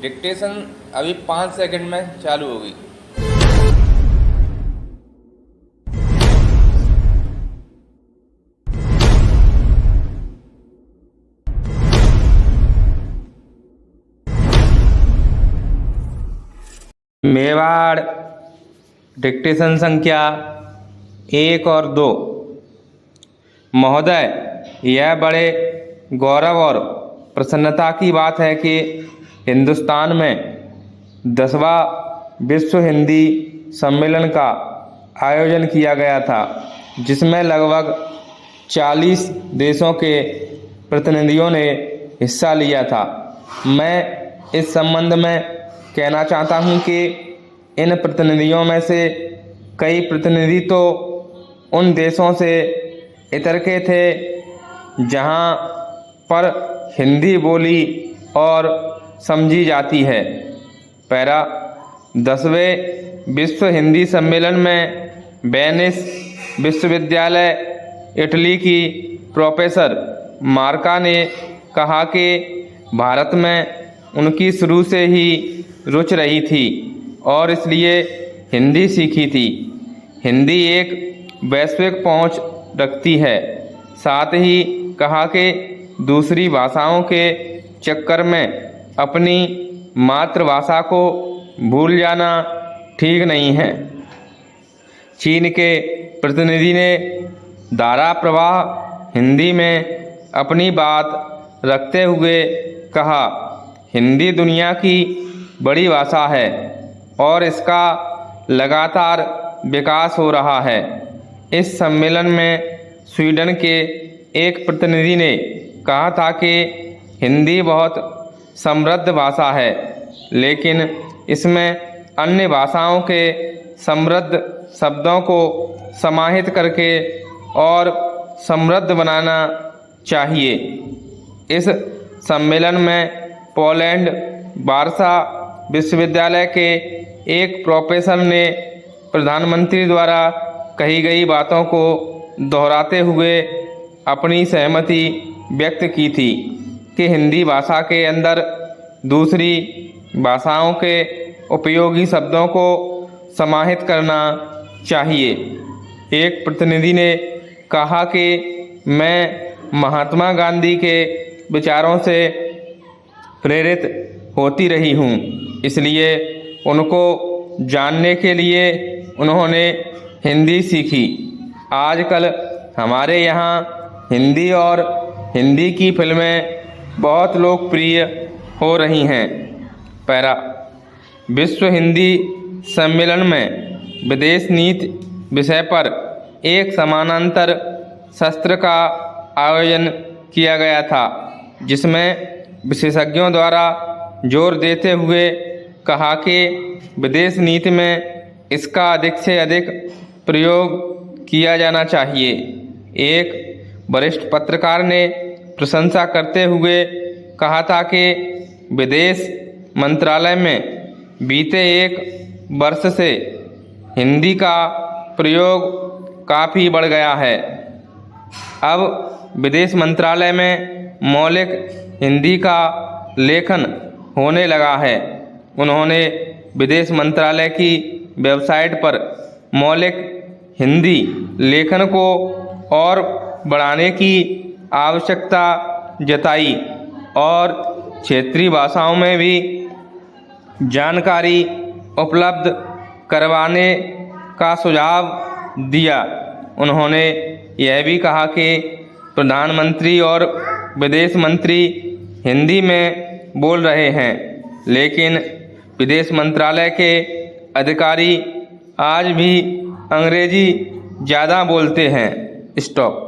Dictation अभी 5 second में चालू होगी। मेवाड़ डिक्टेशन संख्या 1 और 2। महोदय, यह बड़े गौरव और प्रसन्नता की बात है कि हिंदुस्तान में 10वां विश्व हिंदी सम्मेलन का आयोजन किया गया था, जिसमें लगभग 40 देशों के प्रतिनिधियों ने हिस्सा लिया था। मैं इस संबंध में कहना चाहता हूं कि इन प्रतिनिधियों में से कई प्रतिनिधि तो उन देशों से इतर के थे जहां पर हिंदी बोली और समझी जाती है। पैरा 10वें विश्व हिंदी सम्मेलन में वेनिस विश्वविद्यालय इटली की प्रोफेसर मार्का ने कहा कि भारत में उनकी शुरू से ही रुचि रही थी और इसलिए हिंदी सीखी थी। हिंदी एक वैश्विक पहुंच रखती है। साथ ही कहा कि दूसरी भाषाओं के चक्कर में अपनी मातृभाषा को भूल जाना ठीक नहीं है। चीन के प्रतिनिधि ने धारा प्रवाह हिंदी में अपनी बात रखते हुए कहा, हिंदी दुनिया की बड़ी भाषा है और इसका लगातार विकास हो रहा है। इस सम्मेलन में स्वीडन के एक प्रतिनिधि ने कहा था कि हिंदी बहुत समृद्ध भाषा है, लेकिन इसमें अन्य भाषाओं के समृद्ध शब्दों को समाहित करके और समृद्ध बनाना चाहिए। इस सम्मेलन में पोलैंड वारसा विश्वविद्यालय के एक प्रोफेसर ने प्रधानमंत्री द्वारा कही गई बातों को दोहराते हुए अपनी सहमति व्यक्त की थी कि हिंदी भाषा के अंदर दूसरी भाषाओं के उपयोगी शब्दों को समाहित करना चाहिए। एक प्रतिनिधि ने कहा कि मैं महात्मा गांधी के विचारों से प्रेरित होती रही हूँ, इसलिए उनको जानने के लिए उन्होंने हिंदी सीखी। आजकल हमारे यहाँ हिंदी और हिंदी की फिल्में बहुत लोकप्रिय हो रही हैं। पैरा विश्व हिंदी सम्मेलन में विदेश नीति विषय पर एक समानांतर सत्र का आयोजन किया गया था, जिसमें विशेषज्ञों द्वारा जोर देते हुए कहा कि विदेश नीति में इसका अधिक से अधिक प्रयोग किया जाना चाहिए। एक वरिष्ठ पत्रकार ने प्रशंसा करते हुए कहा था कि विदेश मंत्रालय में बीते 1 वर्ष से हिंदी का प्रयोग काफ़ी बढ़ गया है। अब विदेश मंत्रालय में मौलिक हिंदी का लेखन होने लगा है। उन्होंने विदेश मंत्रालय की वेबसाइट पर मौलिक हिंदी लेखन को और बढ़ाने की आवश्यकता जताई और क्षेत्रीय भाषाओं में भी जानकारी उपलब्ध करवाने का सुझाव दिया। उन्होंने यह भी कहा कि प्रधानमंत्री और विदेश मंत्री हिंदी में बोल रहे हैं, लेकिन विदेश मंत्रालय के अधिकारी आज भी अंग्रेजी ज़्यादा बोलते हैं। स्टॉप।